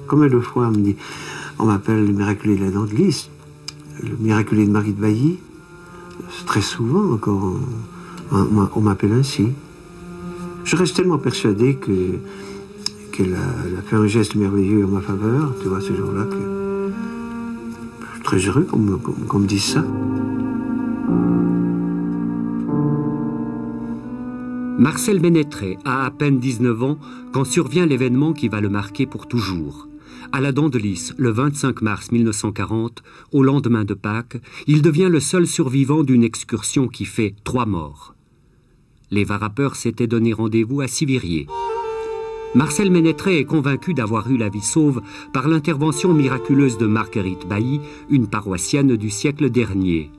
Combien de fois on me dit, on m'appelle le miraculé de la dent de lys, le miraculé de Marguerite Bailly. Très souvent encore, on m'appelle ainsi. Je reste tellement persuadé qu'elle a fait un geste merveilleux en ma faveur, tu vois, ce jour-là, que je suis très heureux qu'on me dise ça. Marcel Ménétré a à peine 19 ans quand survient l'événement qui va le marquer pour toujours. À la Dent de Lys, le 25 mars 1940, au lendemain de Pâques, il devient le seul survivant d'une excursion qui fait 3 morts. Les varapeurs s'étaient donné rendez-vous à Siviriez. Marcel Ménétré est convaincu d'avoir eu la vie sauve par l'intervention miraculeuse de Marguerite Bailly, une paroissienne du siècle dernier.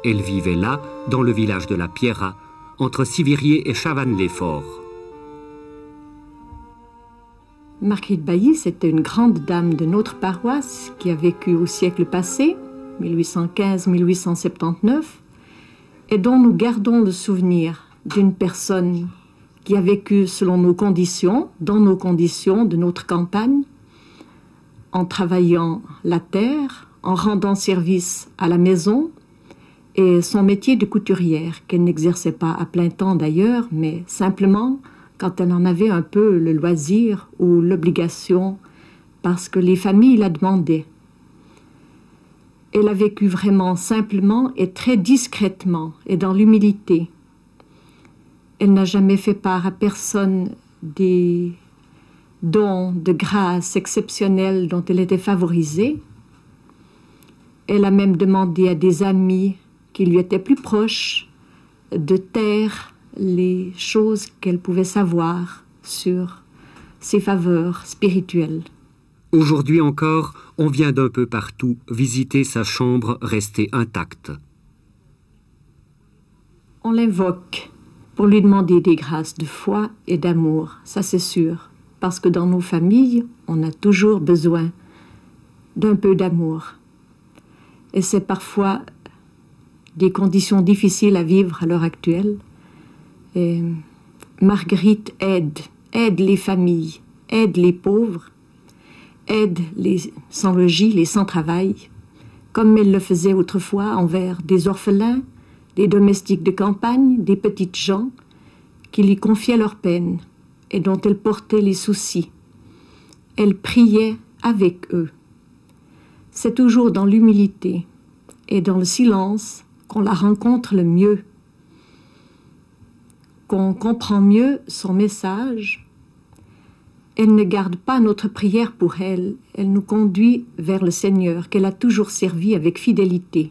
Elle vivait là, dans le village de la Pierrat, entre Siviriez et Chavannes-les-Forts. Marguerite Bailly, c'était une grande dame de notre paroisse qui a vécu au siècle passé, 1815-1879, et dont nous gardons le souvenir d'une personne qui a vécu selon nos conditions, dans nos conditions de notre campagne, en travaillant la terre, en rendant service à la maison, et son métier de couturière, qu'elle n'exerçait pas à plein temps d'ailleurs, mais simplement quand elle en avait un peu le loisir ou l'obligation, parce que les familles la demandaient. Elle a vécu vraiment simplement et très discrètement et dans l'humilité. Elle n'a jamais fait part à personne des dons de grâce exceptionnels dont elle était favorisée. Elle a même demandé à des amis qui lui étaient plus proches de taire les choses qu'elle pouvait savoir sur ses faveurs spirituelles. Aujourd'hui encore, on vient d'un peu partout visiter sa chambre restée intacte. On l'invoque pour lui demander des grâces de foi et d'amour, ça c'est sûr, parce que dans nos familles, on a toujours besoin d'un peu d'amour. Et c'est parfois des conditions difficiles à vivre à l'heure actuelle. Et Marguerite aide les familles, aide les pauvres, aide les sans-logis, les sans-travail, comme elle le faisait autrefois envers des orphelins, des domestiques de campagne, des petites gens qui lui confiaient leurs peines et dont elle portait les soucis. Elle priait avec eux. C'est toujours dans l'humilité et dans le silence qu'on la rencontre le mieux, qu'on comprend mieux son message. Elle ne garde pas notre prière pour elle, elle nous conduit vers le Seigneur, qu'elle a toujours servi avec fidélité.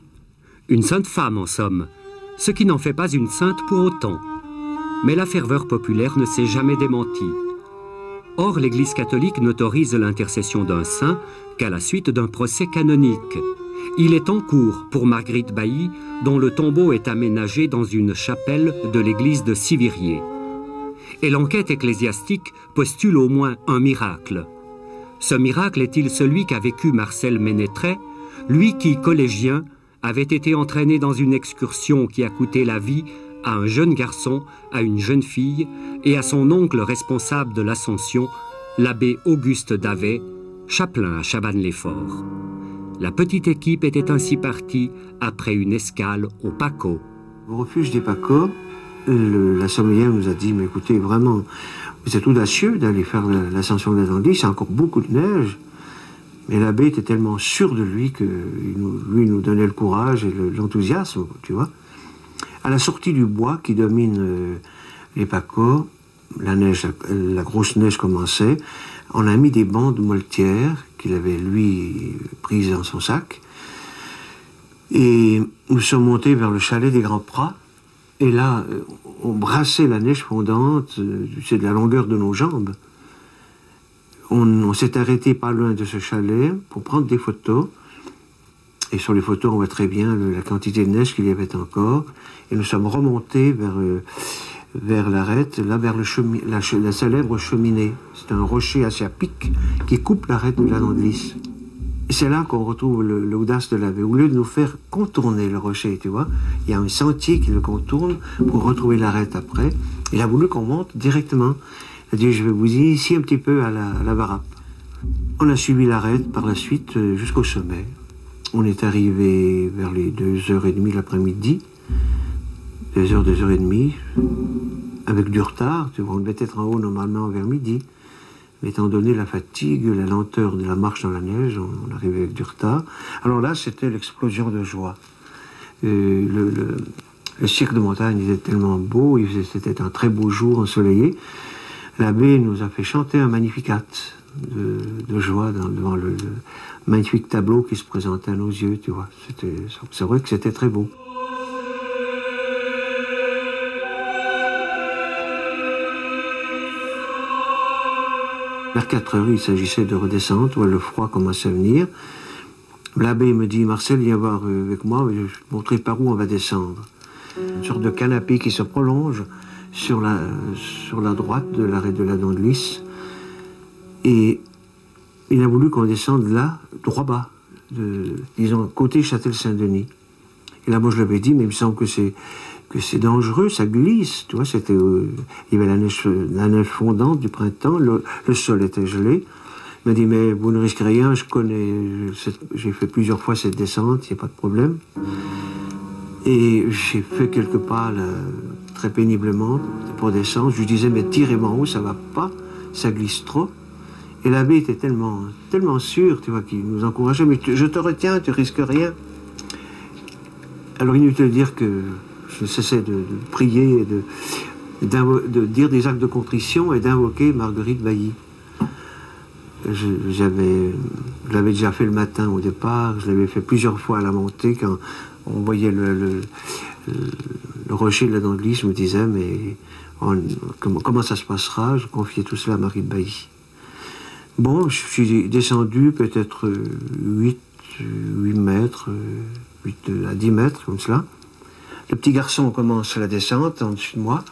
Une sainte femme, en somme, ce qui n'en fait pas une sainte pour autant. Mais la ferveur populaire ne s'est jamais démentie. Or, l'Église catholique n'autorise l'intercession d'un saint qu'à la suite d'un procès canonique. Il est en cours pour Marguerite Bailly, dont le tombeau est aménagé dans une chapelle de l'église de Siviriez. Et l'enquête ecclésiastique postule au moins un miracle. Ce miracle est-il celui qu'a vécu Marcel Ménétré, lui qui, collégien, avait été entraîné dans une excursion qui a coûté la vie à un jeune garçon, à une jeune fille et à son oncle responsable de l'Ascension, l'abbé Auguste Davet, chapelain à Chavannes-les-Forts. La petite équipe était ainsi partie après une escale au Paco. Au refuge des Pacos, la sommelière nous a dit, mais écoutez, vraiment, vous êtes audacieux d'aller faire l'ascension de la Dent de Lys, il y a encore beaucoup de neige. Mais l'abbé était tellement sûr de lui que lui nous donnait le courage et l'enthousiasme, tu vois. À la sortie du bois qui domine les Pacos, la grosse neige commençait. On a mis des bandes moltières qu'il avait, lui, prises dans son sac. Et nous sommes montés vers le chalet des Grands Prats. Et là, on brassait la neige fondante, c'est de la longueur de nos jambes. On s'est arrêté pas loin de ce chalet pour prendre des photos. Et sur les photos, on voit très bien la quantité de neige qu'il y avait encore. Et nous sommes remontés vers l'arête, là vers la célèbre cheminée. C'est un rocher assez à pic qui coupe l'arête de la Dent de Lys. Et c'est là qu'on retrouve l'audace de l'abbé. Au lieu de nous faire contourner le rocher, tu vois, il y a un sentier qui le contourne pour retrouver l'arête après. Il a voulu qu'on monte directement. Il a dit, je vais vous initier un petit peu à la Varappe. On a suivi l'arête par la suite jusqu'au sommet. On est arrivé vers les 2h30 l'après-midi, 2h, 2h30, avec du retard. Tu vois, on devait être en haut normalement vers midi. Mais étant donné la fatigue, la lenteur de la marche dans la neige, on arrivait avec du retard. Alors là, c'était l'explosion de joie. Le cirque de montagne était tellement beau, c'était un très beau jour ensoleillé. L'abbé nous a fait chanter un Magnificat de joie devant le magnifique tableau qui se présentait à nos yeux, tu vois. C'est vrai que c'était très beau. Vers 4 heures, il s'agissait de redescendre, le froid commençait à venir. L'abbé me dit, Marcel, viens voir avec moi, je vais te montrer par où on va descendre. Une sorte de canapé qui se prolonge sur la droite de l'arrêt de la Dent de Lys. Et il a voulu qu'on descende là, droit bas, disons, côté Châtel-Saint-Denis. Et là, moi, je l'avais dit, mais il me semble que c'est dangereux, ça glisse, tu vois, il y avait la neige fondante du printemps, le sol était gelé. Il m'a dit, mais vous ne risquez rien, j'ai fait plusieurs fois cette descente, il n'y a pas de problème. Et j'ai fait quelques pas, là, très péniblement, pour descendre. Je lui disais, mais tirez-moi en haut, ça va pas, ça glisse trop. Et l'abbé était tellement sûr, tu vois, qu'il nous encourageait, mais je te retiens, tu risques rien. Alors inutile de dire que je cessais de prier et de dire des actes de contrition et d'invoquer Marguerite Bailly. Je l'avais déjà fait le matin au départ, je l'avais fait plusieurs fois à la montée quand on voyait le rocher de la Dent de Lys. Je me disais, mais comment ça se passera? Je confiais tout cela à Marie de Bailly. Bon, je suis descendu peut-être 8 mètres, 8 à 10 mètres, comme cela. Le petit garçon commence la descente en dessus de moi.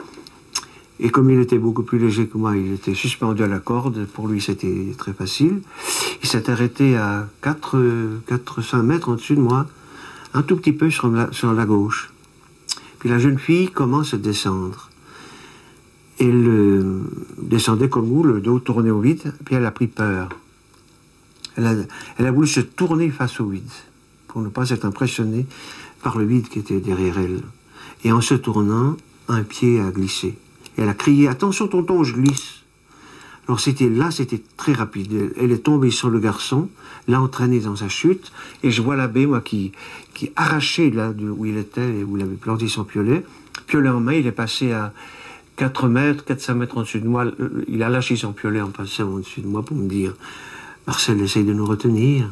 Et comme il était beaucoup plus léger que moi, il était suspendu à la corde. Pour lui, c'était très facile. Il s'est arrêté à 400 mètres en dessus de moi, un tout petit peu sur la gauche. Puis la jeune fille commence à descendre. Elle descendait comme nous, le dos tourné au vide, puis elle a pris peur. Elle a voulu se tourner face au vide, pour ne pas être impressionnée par le vide qui était derrière elle. Et en se tournant, un pied a glissé. Et elle a crié, attention tonton, je glisse. Alors c'était très rapide. Elle est tombée sur le garçon, l'a entraîné dans sa chute, et je vois l'abbé, moi, qui arrachait là où il était, où il avait planté son piolet en main. Il est passé à 400 mètres en dessus de moi. Il a lâché son piolet en passant en dessus de moi pour me dire, Marcel essaye de nous retenir.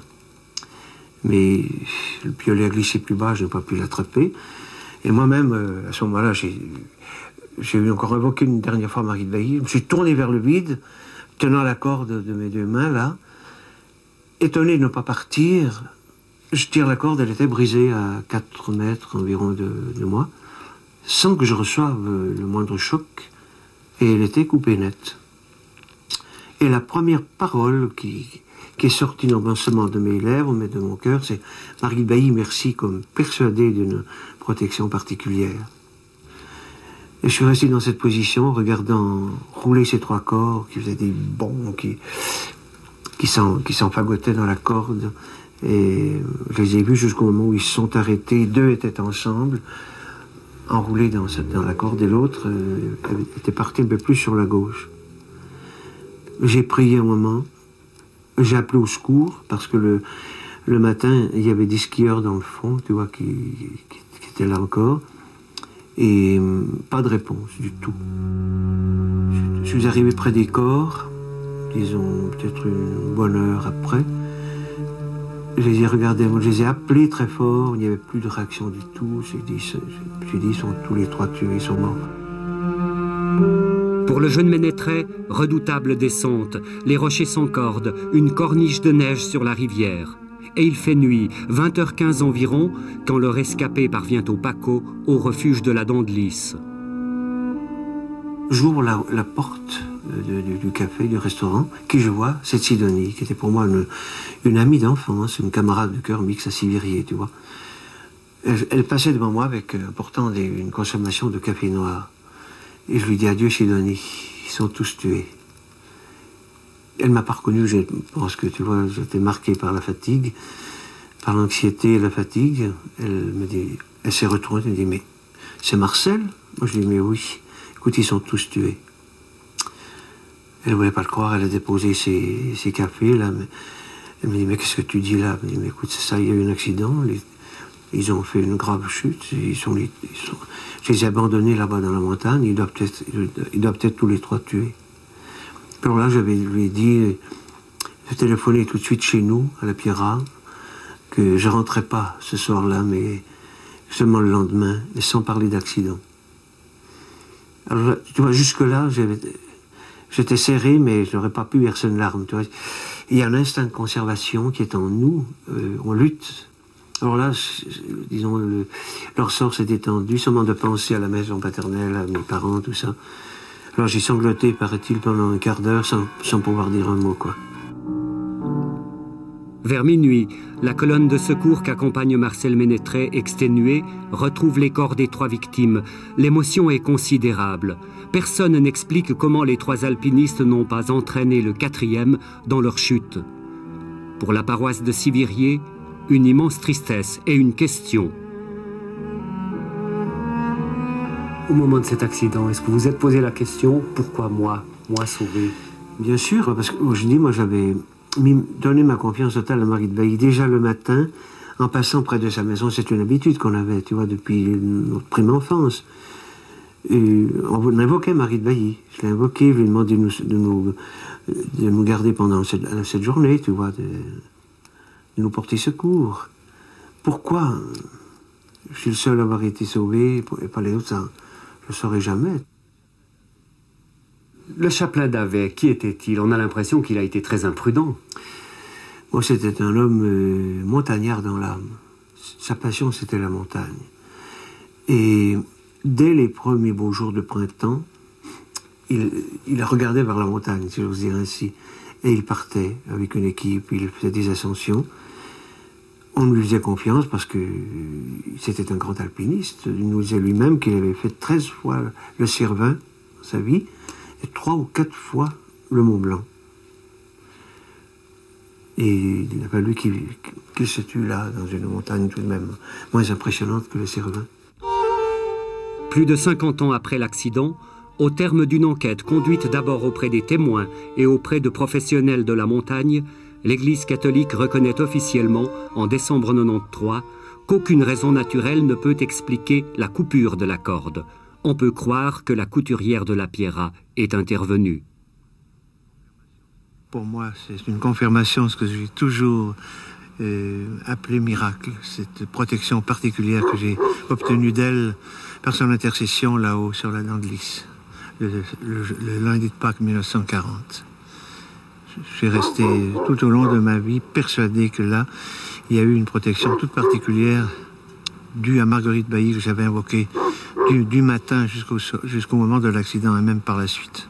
Mais le piolet a glissé plus bas, je n'ai pas pu l'attraper. Et moi-même, à ce moment-là, j'ai encore invoqué une dernière fois Marie de Bailly. Je me suis tourné vers le vide, tenant la corde de mes deux mains, là. Étonné de ne pas partir, je tire la corde, elle était brisée à 4 mètres environ de moi, sans que je reçoive le moindre choc, et elle était coupée nette. Et la première parole qui est sortie non seulement de mes lèvres, mais de mon cœur, c'est « Marie de Bailly, merci », comme persuadée d'une protection particulière. Et je suis resté dans cette position, regardant rouler ces 3 corps qui faisaient des bonds, qui s'enfagottaient dans la corde. Et je les ai vus jusqu'au moment où ils se sont arrêtés. 2 étaient ensemble, enroulés dans la corde, et l'autre était parti un peu plus sur la gauche. J'ai prié un moment, j'ai appelé au secours, parce que le matin, il y avait des skieurs dans le fond, tu vois, qui étaient là encore. Et pas de réponse du tout. Je suis arrivé près des corps, disons peut-être une bonne heure après. Je les ai regardés, je les ai appelés très fort, il n'y avait plus de réaction du tout. J'ai dit, ils sont tous les 3 tués, ils sont morts. Pour le jeune ménétrais, redoutable descente, les rochers sans corde, une corniche de neige sur la rivière. Et il fait nuit, 20h15 environ, quand le rescapé parvient au Paco, au refuge de la Dent de Lys. J'ouvre la porte du café, du restaurant, qui je vois, c'est Sidonie, qui était pour moi une amie d'enfance, une camarade de cœur mix à Sivirier, tu vois. Elle passait devant moi avec apportant une consommation de café noir. Et je lui dis adieu Sidonie, ils sont tous tués. Elle m'a pas reconnu, je pense que, tu vois, j'étais marqué par la fatigue, par l'anxiété et la fatigue. Elle s'est retournée, elle me dit, mais c'est Marcel? Moi je dis, mais oui, écoute, ils sont tous tués. Elle ne voulait pas le croire, elle a déposé ses cafés, là. Elle me dit, mais qu'est-ce que tu dis là? Elle me dit, mais écoute, c'est ça, il y a eu un accident, ils ont fait une grave chute, je les ai abandonnés là-bas dans la montagne, ils doivent peut-être tous les trois tués. Alors là, je lui ai dit, je téléphonais tout de suite chez nous, à la Pierra, que je ne rentrais pas ce soir-là, mais seulement le lendemain, mais sans parler d'accident. Alors là, tu vois, jusque-là, j'étais serré, mais je n'aurais pas pu verser une larme. Tu vois. Il y a un instinct de conservation qui est en nous, on lutte. Alors là, disons, leur sort s'est étendu, seulement de penser à la maison paternelle, à mes parents, tout ça. Alors j'ai sangloté, paraît-il, pendant un quart d'heure sans pouvoir dire un mot, quoi. Vers minuit, la colonne de secours qu'accompagne Marcel Ménétré, exténué, retrouve les corps des 3 victimes. L'émotion est considérable. Personne n'explique comment les 3 alpinistes n'ont pas entraîné le 4e dans leur chute. Pour la paroisse de Sivirier, une immense tristesse et une question. Au moment de cet accident, est-ce que vous vous êtes posé la question, pourquoi moi sauvé? Bien sûr, parce que je dis, moi j'avais donné ma confiance totale à Marie de Bailly. Déjà le matin, en passant près de sa maison, c'est une habitude qu'on avait, tu vois, depuis notre prime enfance. Et on invoquait Marie de Bailly. Je l'ai invoquée, je lui ai demandé de nous garder pendant cette journée, tu vois, de nous porter secours. Pourquoi je suis le seul à avoir été sauvé et pas les autres, ça, je ne saurais jamais. Le chapelain d'Avey, qui était-il? On a l'impression qu'il a été très imprudent. Moi, c'était un homme montagnard dans l'âme. Sa passion, c'était la montagne. Et dès les premiers beaux jours de printemps, il regardait vers la montagne, si j'ose dire ainsi. Et il partait avec une équipe, il faisait des ascensions. On lui faisait confiance parce que c'était un grand alpiniste. Il nous disait lui-même qu'il avait fait 13 fois le Cervin dans sa vie et 3 ou 4 fois le Mont Blanc. Et il a fallu qu'il se tue là, dans une montagne tout de même moins impressionnante que le Cervin. Plus de 50 ans après l'accident, au terme d'une enquête conduite d'abord auprès des témoins et auprès de professionnels de la montagne, l'Église catholique reconnaît officiellement, en décembre 93, qu'aucune raison naturelle ne peut expliquer la coupure de la corde. On peut croire que la couturière de la Pierra est intervenue. Pour moi, c'est une confirmation de ce que j'ai toujours appelé miracle, cette protection particulière que j'ai obtenue d'elle par son intercession là-haut sur la d'Anglis, le lundi de Pâques 1940. Je suis resté tout au long de ma vie persuadé que là, il y a eu une protection toute particulière due à Marguerite Bailly que j'avais invoquée du matin jusqu'au moment de l'accident et même par la suite.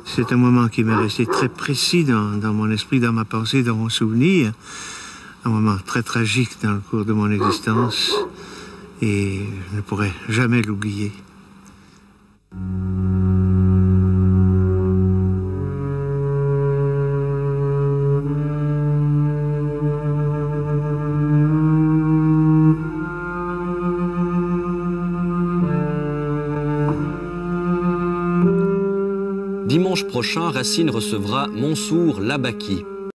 C'est un moment qui m'est resté très précis dans mon esprit, dans ma pensée, dans mon souvenir. Un moment très tragique dans le cours de mon existence et je ne pourrai jamais l'oublier. Dimanche prochain, Racine recevra Monsour Labaki.